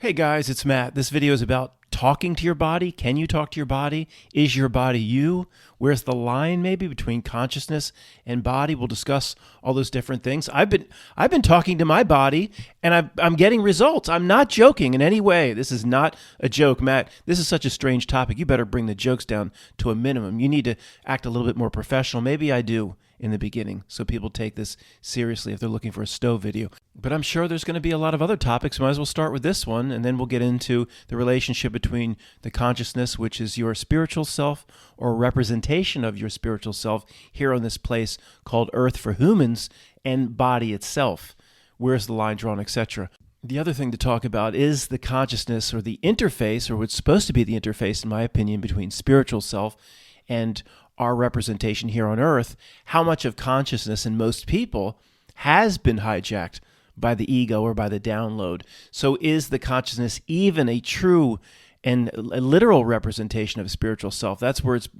Hey guys, it's Matt. This video is about talking to your body. Can you talk to your body? Is your body you? Where's the line maybe between consciousness and body? We'll discuss all those different things. I've been talking to my body and I'm getting results. I'm not joking in any way. This is not a joke, Matt. This is such a strange topic. You better bring the jokes down to a minimum. You need to act a little bit more professional. Maybe I do in the beginning, so people take this seriously if they're looking for a stove video. But I'm sure there's going to be a lot of other topics. Might as well start with this one, and then we'll get into the relationship between the consciousness, which is your spiritual self, or a representation of your spiritual self here on this place called Earth for humans, and body itself. Where's the line drawn, etc. The other thing to talk about is the consciousness, or the interface, or what's supposed to be the interface, in my opinion, between spiritual self and our representation here on Earth. How much of consciousness in most people has been hijacked by the ego or by the download? So is the consciousness even a true and a literal representation of spiritual self? That's where it's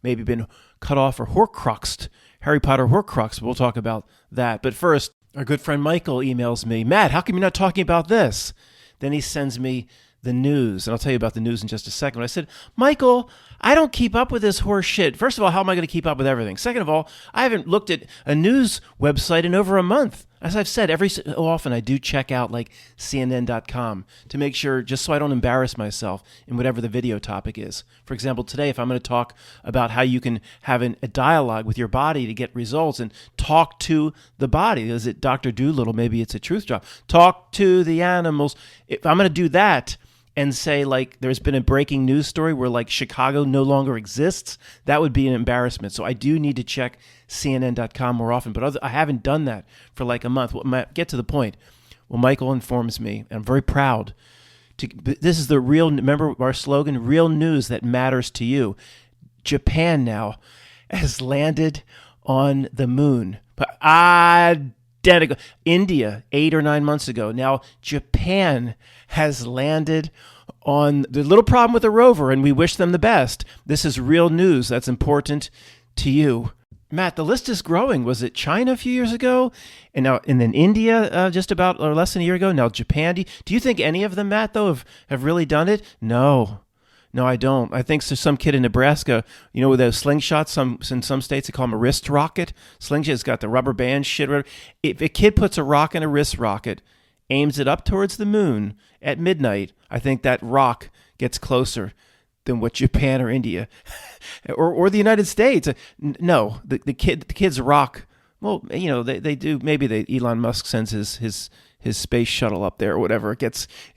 maybe been cut off or horcruxed. Harry Potter horcrux. We'll talk about that. But first, our good friend Michael emails me, Matt, how come you're not talking about this? Then he sends me the news, and I'll tell you about the news in just a second. But I said, Michael, I don't keep up with this horse shit. First of all, how am I going to keep up with everything? Second of all, I haven't looked at a news website in over a month. As I've said, every so often I do check out like CNN.com to make sure, just so I don't embarrass myself in whatever the video topic is. For example, today, if I'm going to talk about how you can have a dialogue with your body to get results and talk to the body, is it Dr. Doolittle? Maybe it's a truth drop. Talk to the animals. If I'm going to do that, and say like there's been a breaking news story where like Chicago no longer exists, that would be an embarrassment. So I do need to check CNN.com more often, but I haven't done that for like a month. Well, get to the point. Well, Michael informs me, and I'm very proud. This is the real, remember our slogan, real news that matters to you. Japan now has landed on the moon. But identical. India, 8 or 9 months ago. Now, Japan has landed on the little problem with the rover, and we wish them the best. This is real news that's important to you. Matt, the list is growing. Was it China a few years ago? And then India just about or less than a year ago? Now Japan. Do you think any of them, Matt, though, have really done it? No, I don't. I think there's some kid in Nebraska, with those slingshots. In some states, they call them a wrist rocket. Slingshot's got the rubber band shit. Whatever. If a kid puts a rock in a wrist rocket, aims it up towards the moon at midnight, I think that rock gets closer than what Japan or India or the United States. No, the kids rock. Well, they do. Maybe Elon Musk sends his space shuttle up there or whatever. It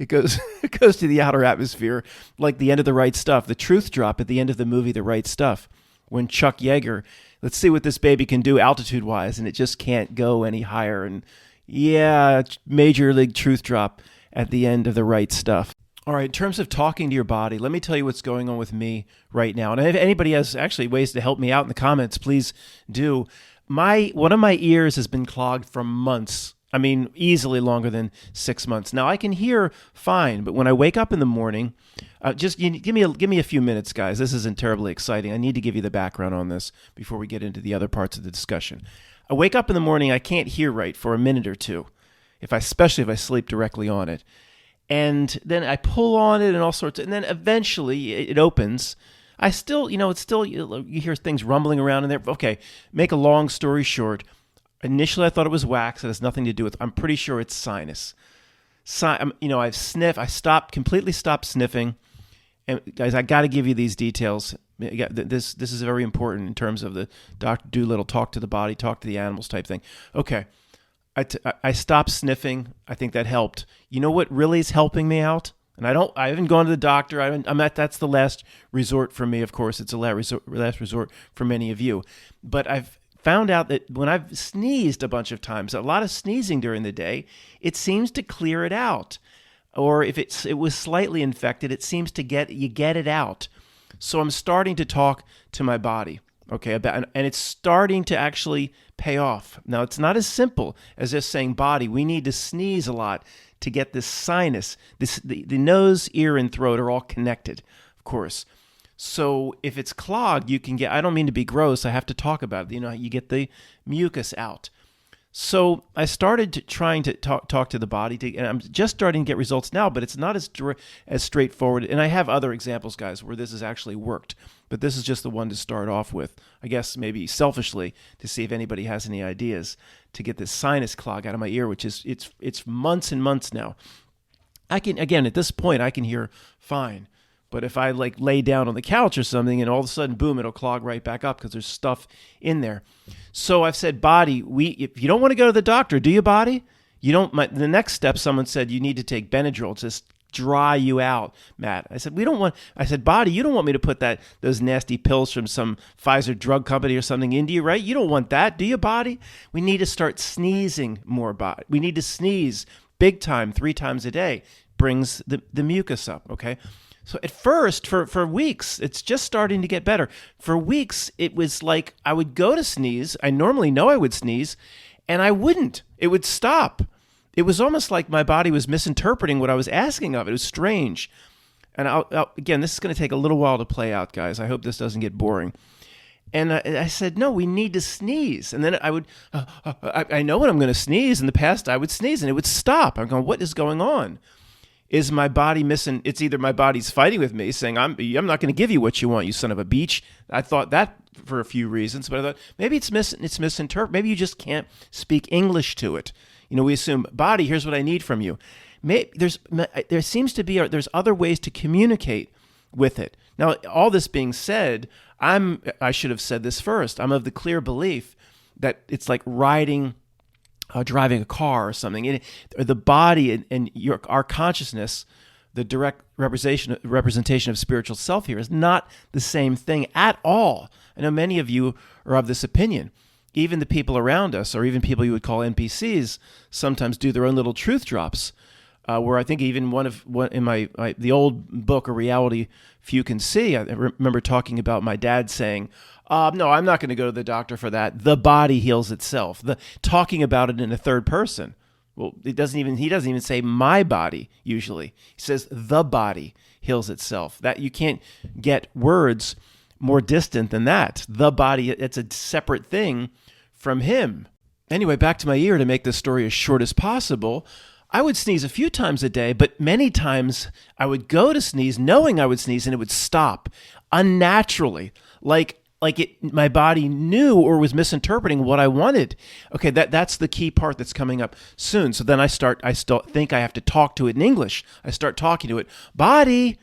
goes to the outer atmosphere, like the end of The Right Stuff, the truth drop at the end of the movie The Right Stuff, when Chuck Yeager, let's see what this baby can do altitude wise, and it just can't go any higher. And yeah, major league truth drop at the end of The Right Stuff. All right, in terms of talking to your body, let me tell you what's going on with me right now. And if anybody has actually ways to help me out in the comments, please do. One of my ears has been clogged for months. I mean, easily longer than 6 months. Now, I can hear fine, but when I wake up in the morning, give me a few minutes, guys. This isn't terribly exciting. I need to give you the background on this before we get into the other parts of the discussion. I wake up in the morning, I can't hear right for a minute or two, especially if I sleep directly on it. And then I pull on it and all sorts, and then eventually it opens. I still, you hear things rumbling around in there. Okay, make a long story short. Initially, I thought it was wax. It has nothing to do with. I'm pretty sure it's sinus. I've sniffed. I completely stopped sniffing. And guys, I got to give you these details. This is very important in terms of the Dr. Doolittle talk to the body, talk to the animals type thing. Okay, I stopped sniffing. I think that helped. You know what really is helping me out? And I haven't gone to the doctor. That's the last resort for me. Of course, it's the last resort for many of you. But I've found out that when I've sneezed a bunch of times, a lot of sneezing during the day, it seems to clear it out. Or if it was slightly infected, it seems to get it out. So I'm starting to talk to my body, okay, and it's starting to actually pay off. Now, it's not as simple as just saying body. We need to sneeze a lot to get this sinus. The nose, ear, and throat are all connected, of course. So if it's clogged, you can get, I don't mean to be gross, I have to talk about it. You get the mucus out. So I started trying to talk to the body, and I'm just starting to get results now, but it's not as straightforward. And I have other examples, guys, where this has actually worked, but this is just the one to start off with. I guess maybe selfishly to see if anybody has any ideas to get this sinus clog out of my ear, which is it's months and months now. I can, again, at this point, I can hear fine. But if I like lay down on the couch or something and all of a sudden, boom, it'll clog right back up because there's stuff in there. So I've said, body, if you don't want to go to the doctor, do you, body? You don't. The next step, someone said you need to take Benadryl to just dry you out, Matt. I said, we don't want. I said, body, you don't want me to put those nasty pills from some Pfizer drug company or something into you, right? You don't want that, do you, body? We need to start sneezing more, body. We need to sneeze big time 3 times a day. Brings the mucus up, okay? So at first, for weeks, it's just starting to get better. For weeks, it was like I would go to sneeze. I normally know I would sneeze, and I wouldn't. It would stop. It was almost like my body was misinterpreting what I was asking of it. It was strange. And again, this is going to take a little while to play out, guys. I hope this doesn't get boring. And I said, no, we need to sneeze. And then I would, I know when I'm going to sneeze. In the past, I would sneeze, and it would stop. I'm going, what is going on? Is my body missing? It's either my body's fighting with me, saying, I'm not going to give you what you want, you son of a beach. I thought that for a few reasons, but I thought maybe it's misinterpreted. Maybe you just can't speak English to it. We assume, body, here's what I need from you. There seems to be, there's other ways to communicate with it. Now, all this being said, I should have said this first. I'm of the clear belief that it's like driving a car or something. The body and our consciousness, the direct representation of spiritual self here, is not the same thing at all. I know many of you are of this opinion. Even the people around us, or even people you would call NPCs, sometimes do their own little truth drops. Where I think even one in the old book, A Reality Few Can See, I remember talking about my dad saying, no, I'm not going to go to the doctor for that. The body heals itself. Talking about it in a third person. Well, he doesn't even say my body usually. He says the body heals itself. That you can't get words more distant than that. The body, it's a separate thing from him. Anyway, back to my ear to make this story as short as possible. I would sneeze a few times a day, but many times I would go to sneeze knowing I would sneeze and it would stop unnaturally, like my body knew or was misinterpreting what I wanted. Okay, that's the key part that's coming up soon. So then I still think I have to talk to it in English. I start talking to it. Body,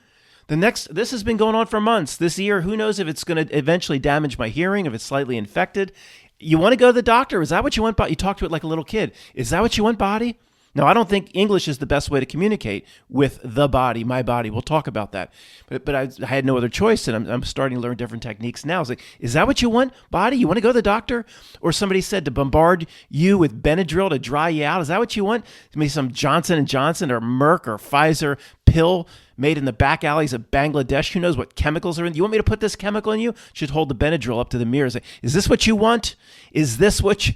this has been going on for months. This year, who knows if it's going to eventually damage my hearing, if it's slightly infected. You want to go to the doctor? Is that what you want? You talk to it like a little kid. Is that what you want, body? Now, I don't think English is the best way to communicate with the body, my body. We'll talk about that. But I had no other choice, and I'm starting to learn different techniques now. It's like, is that what you want, body? You want to go to the doctor? Or somebody said to bombard you with Benadryl to dry you out. Is that what you want? Maybe some Johnson & Johnson or Merck or Pfizer pill made in the back alleys of Bangladesh. Who knows what chemicals are in? You want me to put this chemical in you? Should hold the Benadryl up to the mirror and say, is this what you want? Is this what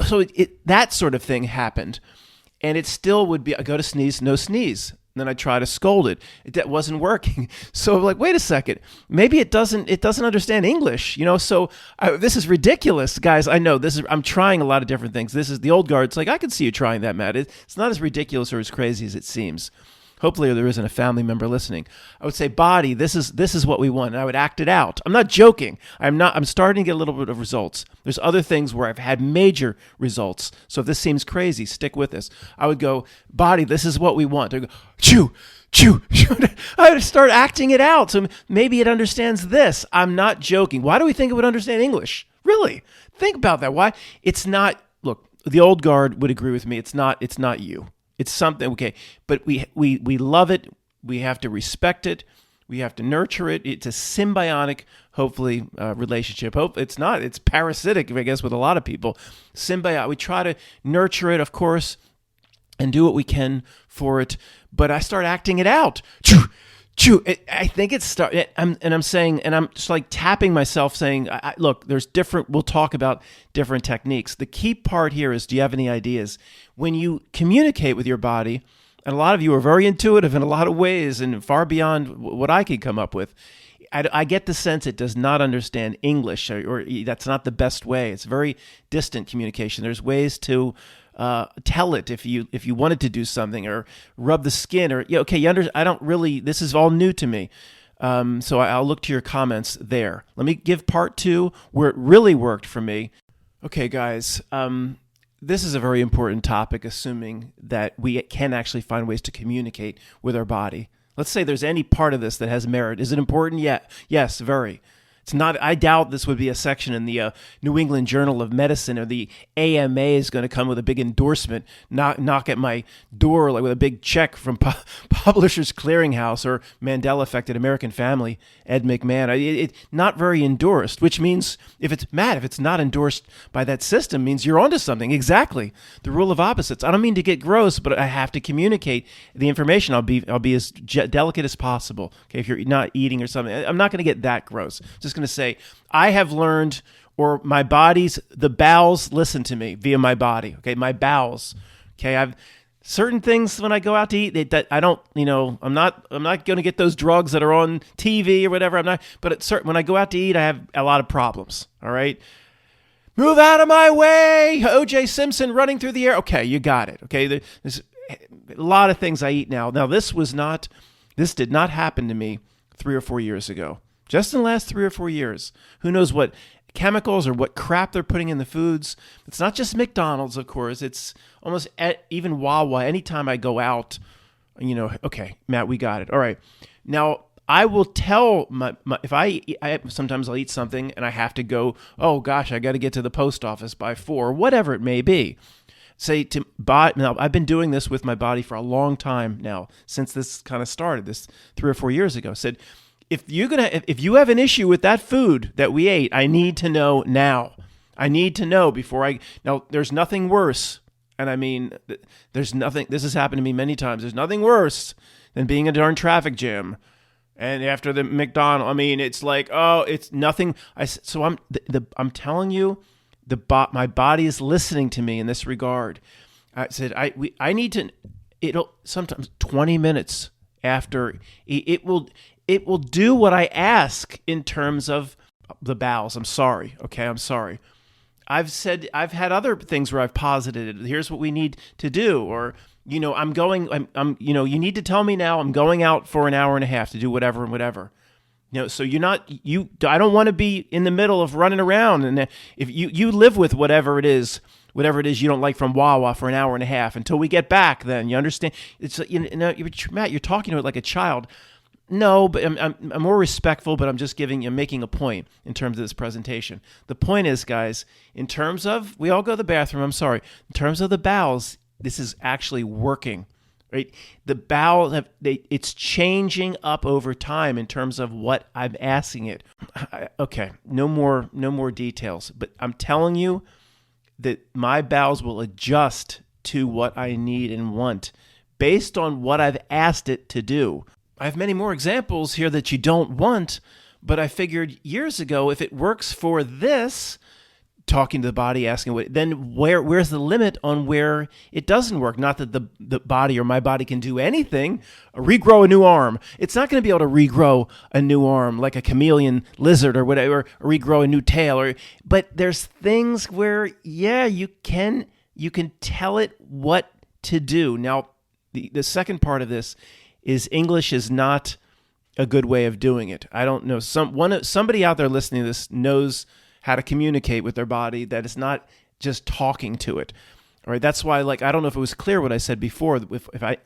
so that sort of thing happened. And it still would be, I go to sneeze, no sneeze. And then I try to scold it. That wasn't working. So I'm like, wait a second. Maybe it doesn't understand English, So this is ridiculous, guys. I know I'm trying a lot of different things. This is the old guard. It's like, I can see you trying that, Matt. It's not as ridiculous or as crazy as it seems. Hopefully there isn't a family member listening. I would say, body, this is what we want. And I would act it out. I'm not joking. I'm starting to get a little bit of results. There's other things where I've had major results. So if this seems crazy, stick with this. I would go, body, this is what we want. I would go, chew, chew, chew. I would start acting it out. So maybe it understands this. I'm not joking. Why do we think it would understand English? Really? Think about that. Why? It's not, look, the old guard would agree with me. It's not you. It's something, okay, but we love it. We have to respect it. We have to nurture it. It's a symbiotic, hopefully, relationship. It's parasitic, I guess, with a lot of people. Symbiotic. We try to nurture it, of course, and do what we can for it. But I start acting it out. Chew. I think it's I'm just like tapping myself saying, look, we'll talk about different techniques. The key part here is, do you have any ideas? When you communicate with your body, and a lot of you are very intuitive in a lot of ways and far beyond what I can come up with, I get the sense it does not understand English, or that's not the best way. It's very distant communication. There's ways to tell it if you wanted to do something, or rub the skin, or I don't really. This is all new to me. So I'll look to your comments there. Let me give part 2 where it really worked for me. Okay, guys. This is a very important topic, assuming that we can actually find ways to communicate with our body. Let's say there's any part of this that has merit. Is it important? Yeah. Yes, very. It's not. I doubt this would be a section in the New England Journal of Medicine, or the AMA is going to come with a big endorsement, knock at my door like with a big check from Publishers Clearinghouse, or Mandela Effect at American Family, Ed McMahon. It not very endorsed, which means if it's not endorsed by that system, means you're onto something. Exactly, the rule of opposites. I don't mean to get gross, but I have to communicate the information. I'll be as delicate as possible. Okay, if you're not eating or something, I'm not going to get that gross. Just going to say, I have learned, or the bowels listen to me via my body. Okay, my bowels. Okay, I've certain things when I go out to eat that I don't, I'm not going to get those drugs that are on TV or whatever. I'm not, but when I go out to eat, I have a lot of problems. All right, move out of my way, O.J. Simpson running through the air. Okay, you got it. Okay, there's a lot of things I eat now. Now this did not happen to me 3 or 4 years ago. Just in the last 3 or 4 years. Who knows what chemicals or what crap they're putting in the foods. It's not just McDonald's, of course. It's almost even Wawa. Anytime I go out, okay, Matt, we got it. All right. Now, I will tell sometimes I'll eat something and I have to go, oh gosh, I got to get to the post office by 4, whatever it may be. Now, I've been doing this with my body for a long time now, since this kind of started, this 3 or 4 years ago. Said, if you have an issue with that food that we ate, I need to know now. I need to know before now, there's nothing worse. And I mean, there's nothing, this has happened to me many times. There's nothing worse than being in a darn traffic jam. And after the McDonald's, I mean, it's like, oh, it's nothing. I'm telling you, my body is listening to me in this regard. I said, I need to, it'll sometimes 20 minutes after it will do what I ask in terms of the bowels. I'm sorry. Okay, I'm sorry. I've had other things where I've posited, here's what we need to do, or you need to tell me now. I'm going out for an hour and a half to do whatever and whatever. So I don't want to be in the middle of running around, and if you live with whatever it is you don't like from Wawa for an hour and a half until we get back. Then you understand. It's Matt, you're talking to it like a child. No, but I'm more respectful, but I'm making a point in terms of this presentation. The point is, guys, in terms of, we all go to the bathroom, I'm sorry. In terms of the bowels, this is actually working, right? The bowels, it's changing up over time in terms of what I'm asking it. Okay, no more details, but I'm telling you that my bowels will adjust to what I need and want based on what I've asked it to do. I have many more examples here that you don't want, but I figured years ago, if it works for this, talking to the body, asking then where's the limit on where it doesn't work? Not that the body or my body can do anything, regrow a new arm. It's not going to be able to regrow a new arm like a chameleon lizard or whatever, or regrow a new tail. But there's things where, yeah, you can tell it what to do. Now, the second part of this is English is not a good way of doing it. I don't know. Somebody out there listening to this knows how to communicate with their body that is not just talking to it. All right. That's why, I don't know if it was clear what I said before. The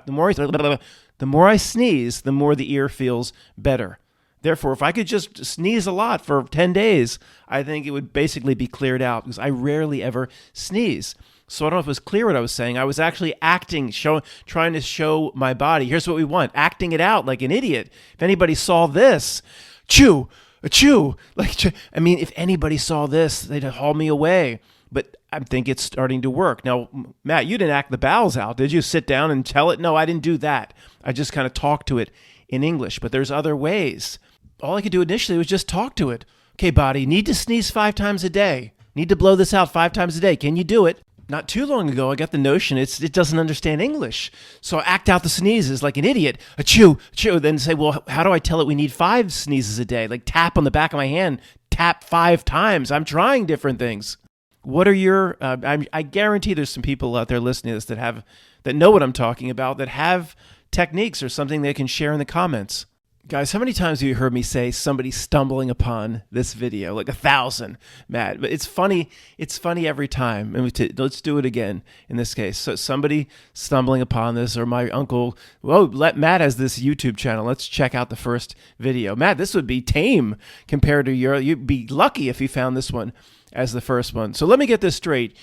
more I sneeze, the more the ear feels better. Therefore, if I could just sneeze a lot for 10 days, I think it would basically be cleared out, because I rarely ever sneeze. So I don't know if it was clear what I was saying. I was actually trying to show my body, here's what we want, acting it out like an idiot. If anybody saw this, chew. If anybody saw this, they'd haul me away. But I think it's starting to work. Now, Matt, you didn't act the bowels out, did you? Sit down and tell it? No, I didn't do that. I just kind of talked to it in English. But there's other ways. All I could do initially was just talk to it. Okay, body, need to sneeze 5 times a day. Need to blow this out 5 times a day. Can you do it? Not too long ago, I got the notion it doesn't understand English. So I act out the sneezes like an idiot. Achoo, achoo. Then say, well, how do I tell it we need 5 sneezes a day? Like tap on the back of my hand, tap 5 times. I'm trying different things. What are your, I guarantee there's some people out there listening to this that know what I'm talking about, that have techniques or something they can share in the comments. Guys, how many times have you heard me say somebody stumbling upon this video? Like 1,000, Matt. But it's funny. It's funny every time. And let's do it again in this case. So somebody stumbling upon this, or my uncle, Matt has this YouTube channel. Let's check out the first video. Matt, this would be tame compared to you'd be lucky if you found this one as the first one. So let me get this straight.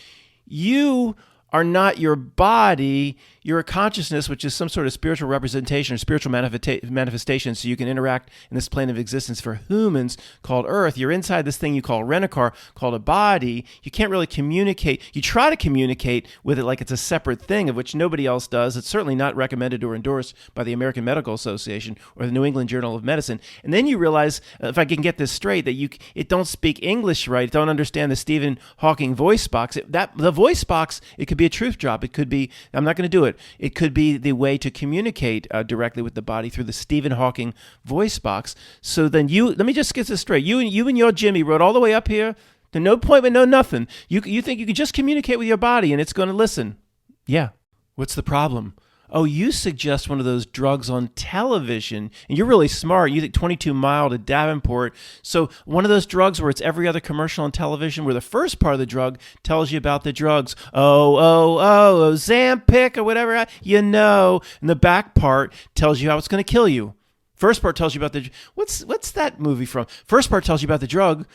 You are not your body. You're a consciousness, which is some sort of spiritual representation or spiritual manifestation, so you can interact in this plane of existence for humans called Earth. You're inside this thing you call rent-a-car, called a body. You can't really communicate. You try to communicate with it like it's a separate thing, of which nobody else does. It's certainly not recommended or endorsed by the American Medical Association or the New England Journal of Medicine. And then you realize, if I can get this straight, that it don't speak English right, don't understand the Stephen Hawking voice box. The voice box, it could be a truth drop. It could be, I'm not going to do it. It could be the way to communicate directly with the body through the Stephen Hawking voice box. So then let me just get this straight. You and your Jimmy rode all the way up here to no appointment, no nothing. You think you can just communicate with your body and it's going to listen. Yeah. What's the problem? Oh, you suggest one of those drugs on television, and you're really smart. You think 22 Mile to Davenport. So one of those drugs where it's every other commercial on television, where the first part of the drug tells you about the drugs. Oh, Zampic or whatever, and the back part tells you how it's going to kill you. First part tells you about what's that movie from? First part tells you about the drug.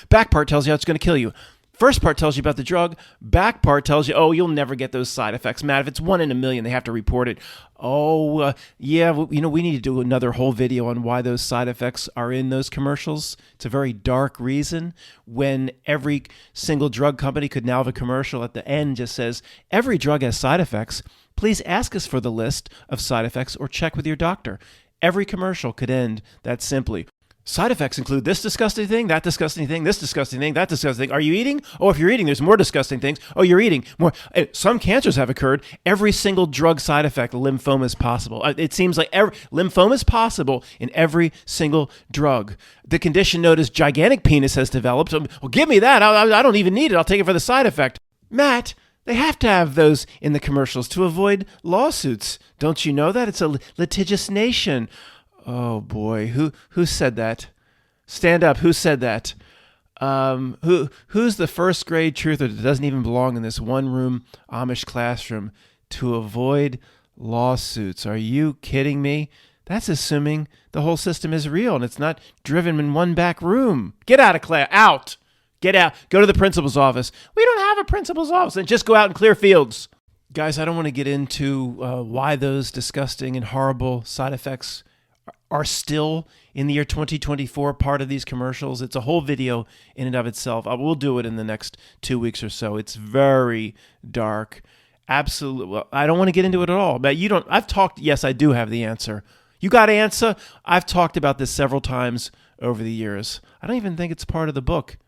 Back part tells you how it's going to kill you. First part tells you about the drug. Back part tells you, you'll never get those side effects. Matt, if it's 1 in a million, they have to report it. We need to do another whole video on why those side effects are in those commercials. It's a very dark reason, when every single drug company could now have a commercial at the end just says, every drug has side effects. Please ask us for the list of side effects or check with your doctor. Every commercial could end that simply. Side effects include this disgusting thing, that disgusting thing, this disgusting thing, that disgusting thing. Are you eating? Oh, if you're eating, there's more disgusting things. Oh, you're eating more. Some cancers have occurred. Every single drug side effect, lymphoma is possible. It seems like lymphoma is possible in every single drug. The condition known as gigantic penis has developed. Well, give me that. I don't even need it. I'll take it for the side effect. Matt, they have to have those in the commercials to avoid lawsuits. Don't you know that? It's a litigious nation. Oh boy, who said that? Stand up. Who said that? Who's the first grade truther that doesn't even belong in this one room Amish classroom to avoid lawsuits? Are you kidding me? That's assuming the whole system is real and it's not driven in one back room. Get out of class. Out. Get out. Go to the principal's office. We don't have a principal's office. And just go out and clear fields. Guys, I don't want to get into why those disgusting and horrible side effects are still in the year 2024 part of these commercials. It's a whole video in and of itself. I will do it in the next 2 weeks or so. It's very dark. Absolutely. Well, I don't want to get into it at all. But yes, I do have the answer. You got an answer? I've talked about this several times over the years. I don't even think it's part of the book.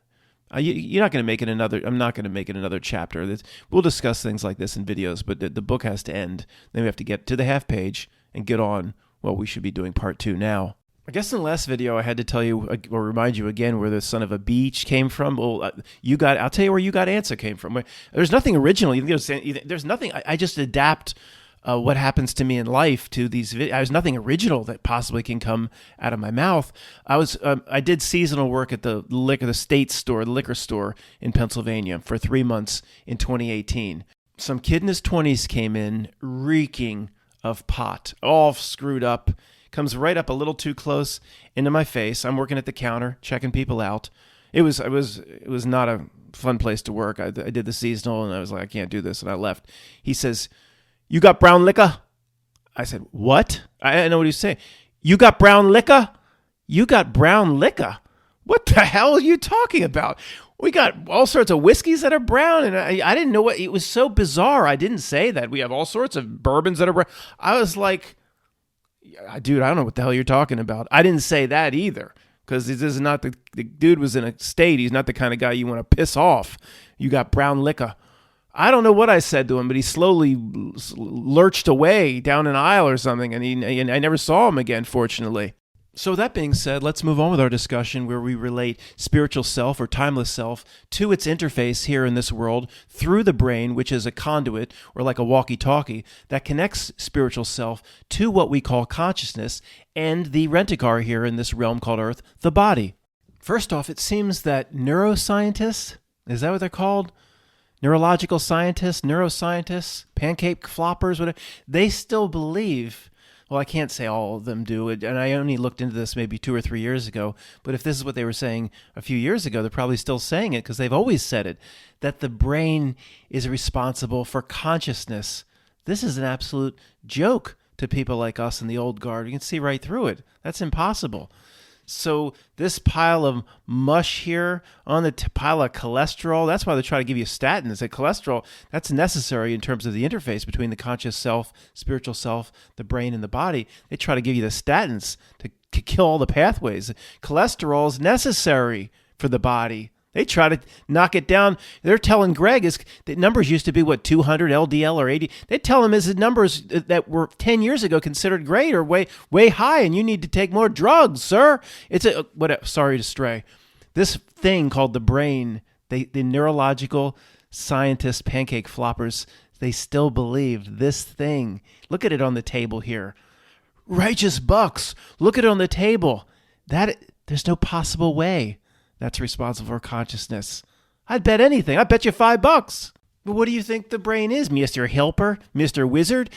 You're not going to make it another. I'm not going to make it another chapter. We'll discuss things like this in videos, but the book has to end. Then we have to get to the half page and get on. Well, we should be doing part 2 now. I guess in the last video, I had to tell you, or remind you again, where the son of a beach came from. Well, I'll tell you where you got answer came from. There's nothing original. There's nothing. I just adapt what happens to me in life to these videos. There's nothing original that possibly can come out of my mouth. I did seasonal work at the liquor store in Pennsylvania for 3 months in 2018. Some kid in his 20s came in reeking of pot, all screwed up, comes right up a little too close into my face. I'm working at the counter, checking people out. It was not a fun place to work. I did the seasonal, and I was like, I can't do this, and I left. He says, "You got brown liquor?" I said, "What?" I didn't know what he was saying. "You got brown liquor? You got brown liquor? What the hell are you talking about? We got all sorts of whiskeys that are brown." And I didn't know it was so bizarre. I didn't say that. We have all sorts of bourbons that are brown. I was like, dude, I don't know what the hell you're talking about. I didn't say that either, because this is not the dude was in a state. He's not the kind of guy you want to piss off. "You got brown liquor." I don't know what I said to him, but he slowly lurched away down an aisle or something, and I never saw him again, fortunately. So that being said, let's move on with our discussion where we relate spiritual self or timeless self to its interface here in this world through the brain, which is a conduit or like a walkie-talkie that connects spiritual self to what we call consciousness and the rent-a-car here in this realm called Earth, the body. First off, it seems that neuroscientists, is that what they're called? Neurological scientists, neuroscientists, pancake floppers, whatever, they still believe. Well, I can't say all of them do, and I only looked into this maybe 2 or 3 years ago, but if this is what they were saying a few years ago, they're probably still saying it because they've always said it, that the brain is responsible for consciousness. This is an absolute joke to people like us in the old guard. You can see right through it. That's impossible. So this pile of mush here on the pile of cholesterol, that's why they try to give you statins. That cholesterol, that's necessary in terms of the interface between the conscious self, spiritual self, the brain, and the body. They try to give you the statins to kill all the pathways. Cholesterol is necessary for the body. They try to knock it down. They're telling Greg the numbers used to be, 200 LDL or 80. They tell him his numbers that were 10 years ago considered great or way high, and you need to take more drugs, sir. Sorry to stray. This thing called the brain, the neurological scientists, pancake floppers, they still believe this thing. Look at it on the table here. Righteous bucks. Look at it on the table. There's no possible way that's responsible for consciousness. I'd bet anything. I'd bet you $5. But what do you think the brain is, Mr. Helper, Mr. Wizard?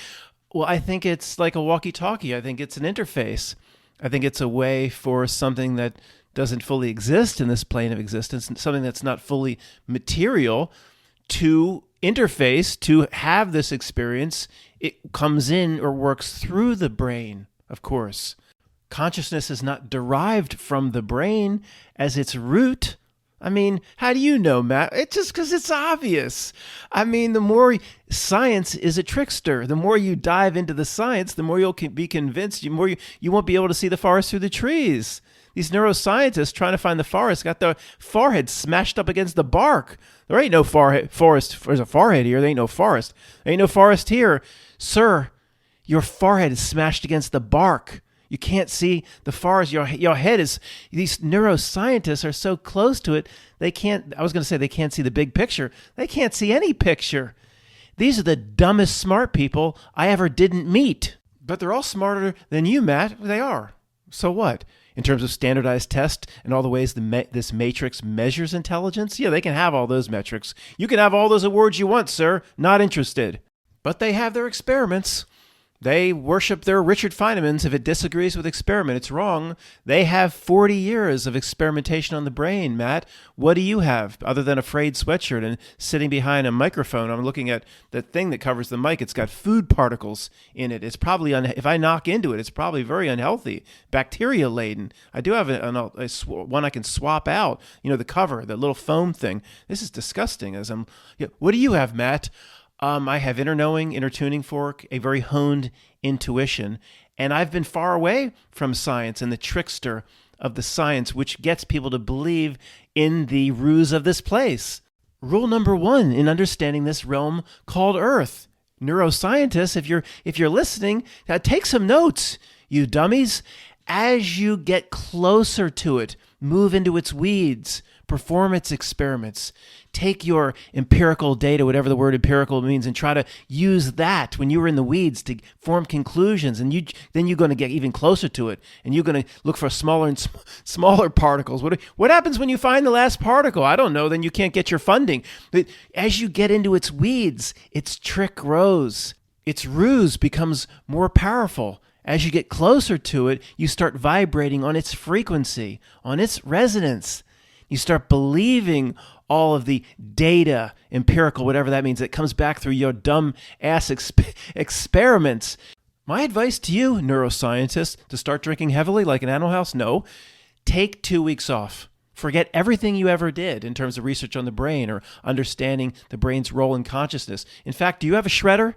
Well, I think it's like a walkie-talkie. I think it's an interface. I think it's a way for something that doesn't fully exist in this plane of existence, something that's not fully material, to interface, to have this experience. It comes in or works through the brain, of course. Consciousness is not derived from the brain as its root. I mean, how do you know, Matt? It's just because it's obvious. I mean, the more science is a trickster, the more you dive into the science, the more you'll be convinced, the more you won't be able to see the forest through the trees. These neuroscientists trying to find the forest got their forehead smashed up against the bark. There ain't no forest. There's a forehead here. There ain't no forest. There ain't no forest here. Sir, your forehead is smashed against the bark. You can't see the forest. Your head is, these neuroscientists are so close to it, they can't see the big picture. They can't see any picture. These are the dumbest smart people I ever didn't meet. But they're all smarter than you, Matt. They are. So what? In terms of standardized tests and all the ways this matrix measures intelligence? Yeah, they can have all those metrics. You can have all those awards you want, sir. Not interested. But they have their experiments. They worship their Richard Feynmans. If it disagrees with experiment, it's wrong. They have 40 years of experimentation on the brain, Matt. What do you have other than a frayed sweatshirt and sitting behind a microphone? I'm looking at the thing that covers the mic. It's got food particles in it. It's probably, if I knock into it, it's probably very unhealthy, bacteria-laden. I do have one I can swap out, the cover, the little foam thing. This is disgusting. What do you have, Matt? I have inner knowing, inner tuning fork, a very honed intuition, and I've been far away from science and the trickster of the science, which gets people to believe in the ruse of this place. Rule number 1 in understanding this realm called Earth. Neuroscientists, if you're listening, take some notes, you dummies. As you get closer to it, move into its weeds, perform its experiments. Take your empirical data, whatever the word empirical means, and try to use that when you were in the weeds to form conclusions. And then you're going to get even closer to it, and you're going to look for smaller and smaller particles. What happens when you find the last particle? I don't know. Then you can't get your funding. But as you get into its weeds, its trick grows. Its ruse becomes more powerful. As you get closer to it, you start vibrating on its frequency, on its resonance. You start believing all of the data, empirical, whatever that means, that comes back through your dumb ass experiments. My advice to you, neuroscientists, to start drinking heavily like an Animal House? No. Take 2 weeks off. Forget everything you ever did in terms of research on the brain or understanding the brain's role in consciousness. In fact, do you have a shredder?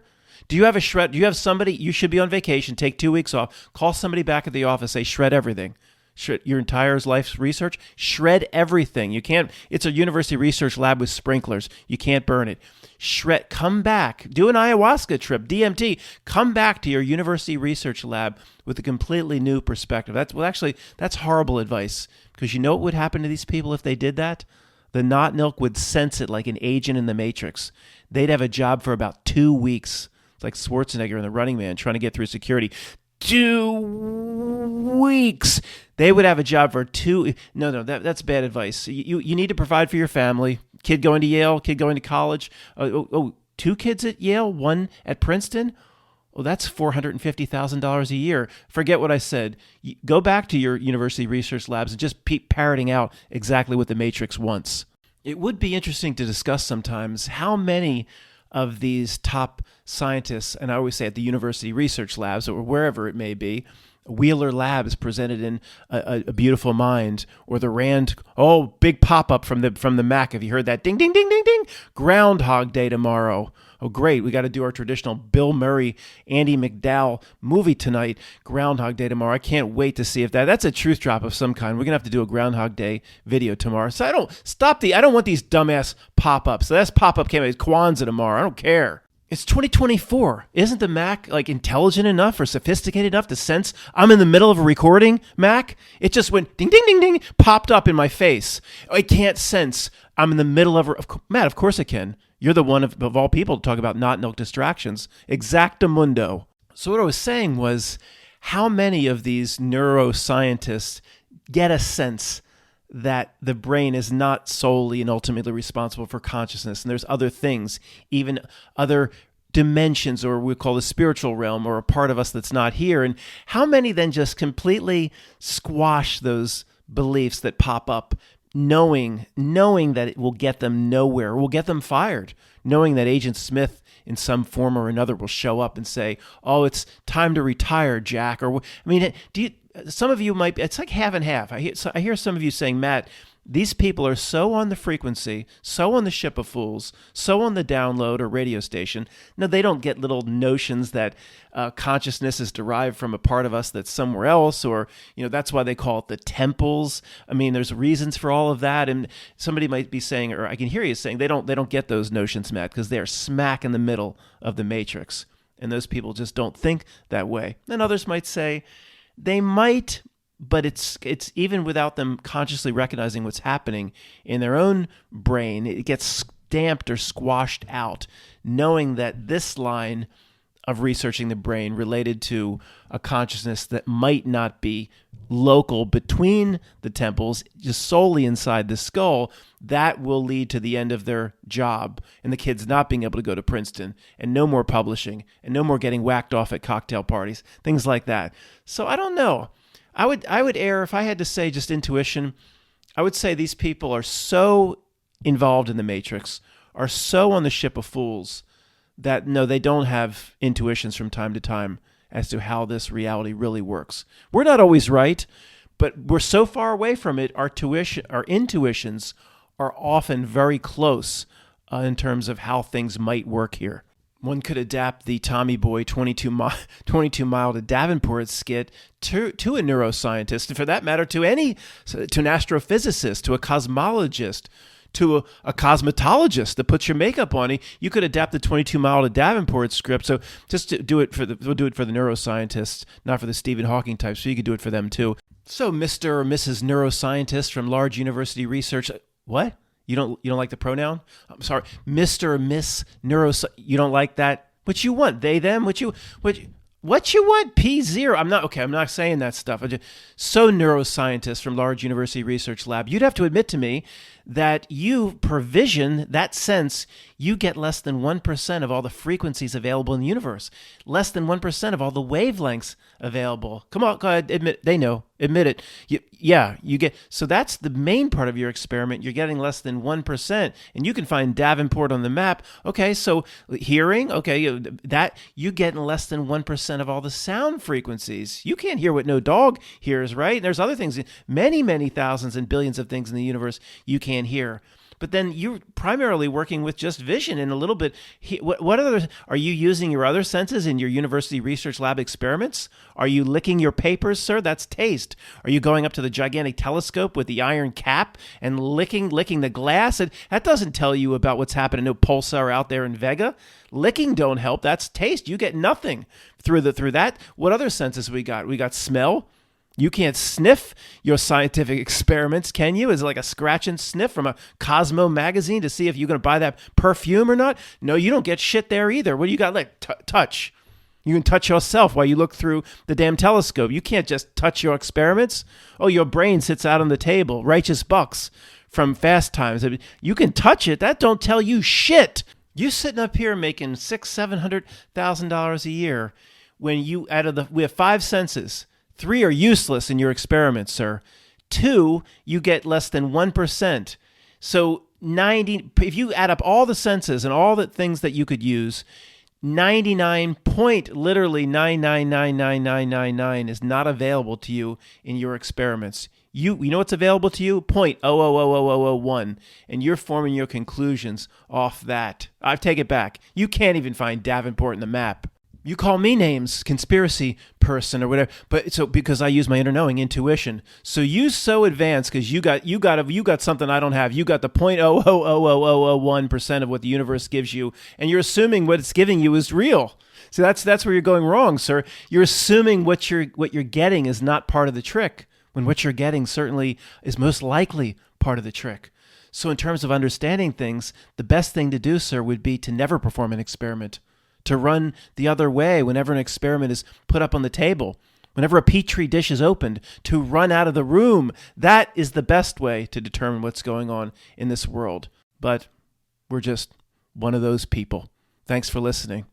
Do you have somebody? You should be on vacation. Take 2 weeks off. Call somebody back at the office. Say, shred everything. shred your entire life's research, shred everything. You can't, it's a university research lab with sprinklers. You can't burn it. Shred, come back, do an ayahuasca trip, DMT, come back to your university research lab with a completely new perspective. That's horrible advice, because you know what would happen to these people if they did that? The not milk would sense it like an agent in the Matrix. They'd have a job for about 2 weeks. It's like Schwarzenegger in The Running Man trying to get through security. 2 weeks. They would have a job for that's bad advice. You need to provide for your family. Kid going to Yale, kid going to college. 2 kids at Yale, 1 at Princeton. Well, that's $450,000 a year. Forget what I said. Go back to your university research labs and just keep parroting out exactly what the Matrix wants. It would be interesting to discuss sometimes how many of these top scientists, and I always say at the university research labs or wherever it may be, Wheeler Labs presented in a Beautiful Mind, or the Rand, big pop-up from the Mac. Have you heard that? Ding, ding, ding, ding, ding. Groundhog Day tomorrow. Oh, great. We got to do our traditional Bill Murray, Andy McDowell movie tonight. Groundhog Day tomorrow. I can't wait to see if that's a truth drop of some kind. We're going to have to do a Groundhog Day video tomorrow. So I don't want these dumbass pop-ups. So that's pop-up came out. Kwanzaa tomorrow. I don't care. It's 2024. Isn't the Mac intelligent enough or sophisticated enough to sense I'm in the middle of a recording, Mac? It just went ding, ding, ding, ding, popped up in my face. I can't sense I'm in the middle of Matt, of course it can. You're the one of all people to talk about not milk distractions. Exactamundo. So what I was saying was, how many of these neuroscientists get a sense that the brain is not solely and ultimately responsible for consciousness, and there's other things, even other dimensions, or we call the spiritual realm, or a part of us that's not here, and how many then just completely squash those beliefs that pop up, knowing that it will get them nowhere, will get them fired, knowing that Agent Smith in some form or another will show up and say, it's time to retire, Jack. Or, some of you might be, it's like half and half. I hear some of you saying, Matt, these people are so on the frequency, so on the ship of fools, so on the download or radio station. No, they don't get little notions that consciousness is derived from a part of us that's somewhere else, or that's why they call it the temples. I mean, there's reasons for all of that, and somebody might be saying, or I can hear you saying, they don't get those notions, Matt, because they're smack in the middle of the Matrix, and those people just don't think that way. And others might say they might. But it's even without them consciously recognizing what's happening in their own brain, it gets stamped or squashed out, knowing that this line of researching the brain related to a consciousness that might not be local between the temples, just solely inside the skull, that will lead to the end of their job and the kids not being able to go to Princeton, and no more publishing and no more getting whacked off at cocktail parties, things like that. So I don't know. I would err, if I had to say just intuition, I would say these people are so involved in the Matrix, are so on the ship of fools, that no, they don't have intuitions from time to time as to how this reality really works. We're not always right, but we're so far away from it, our intuitions are often very close in terms of how things might work here. One could adapt the Tommy Boy 22 mile to Davenport skit to a neuroscientist, and for that matter, to an astrophysicist, to a cosmologist, to a cosmetologist that puts your makeup on. You could adapt the 22 mile to Davenport script. So just to do it we'll do it for the neuroscientists, not for the Stephen Hawking types. So you could do it for them too. So Mr. or Mrs. Neuroscientist from large university research. What? You don't like the pronoun? I'm sorry, Mr. or Miss Neuroscientist. You don't like that? What you want? They, them? What you want? P0. I'm not saying that stuff. So neuroscientist from large university research lab, you'd have to admit to me that you provision that sense. You get less than 1% of all the frequencies available in the universe, less than 1% of all the wavelengths available. Come on, go ahead, admit. They know, admit it. You get. So that's the main part of your experiment. You're getting less than 1%, and you can find Davenport on the map. Okay, so hearing. Okay, that you getting less than 1% of all the sound frequencies. You can't hear what no dog hears, right? And there's other things, many thousands and billions of things in the universe you can't hear. but then you're primarily working with just vision and a little bit. What other are you using your other senses in your university research lab experiments? Are you licking your papers, sir? That's taste. Are you going up to the gigantic telescope with the iron cap and licking the glass? That doesn't tell you about what's happening to pulsar out there in Vega. Licking don't help. That's taste. You get nothing through that. What other senses we got? We got smell. You can't sniff your scientific experiments, can you? Is it like a scratch and sniff from a Cosmo magazine to see if you're going to buy that perfume or not? No, you don't get shit there either. What do you got? Like touch. You can touch yourself while you look through the damn telescope. You can't just touch your experiments. Oh, your brain sits out on the table. Righteous Bucks from Fast Times. You can touch it. That don't tell you shit. You sitting up here making $600,000-$700,000 a year when we have 5 senses. 3 are useless in your experiments, sir. 2, you get less than 1%. So if you add up all the senses and all the things that you could use, 99.9999999 is not available to you in your experiments. You know what's available to you? 0.000001, and you're forming your conclusions off that. I take it back. You can't even find Davenport in the map. You call me names, conspiracy person or whatever, but because I use my inner knowing, intuition. So you so advanced because you got something I don't have. You got the 0.000001% of what the universe gives you, and you're assuming what it's giving you is real. So that's where you're going wrong, sir. You're assuming what you're getting is not part of the trick, when what you're getting certainly is most likely part of the trick. So in terms of understanding things, the best thing to do, sir, would be to never perform an experiment. To run the other way whenever an experiment is put up on the table, whenever a petri dish is opened, to run out of the room. That is the best way to determine what's going on in this world. But we're just one of those people. Thanks for listening.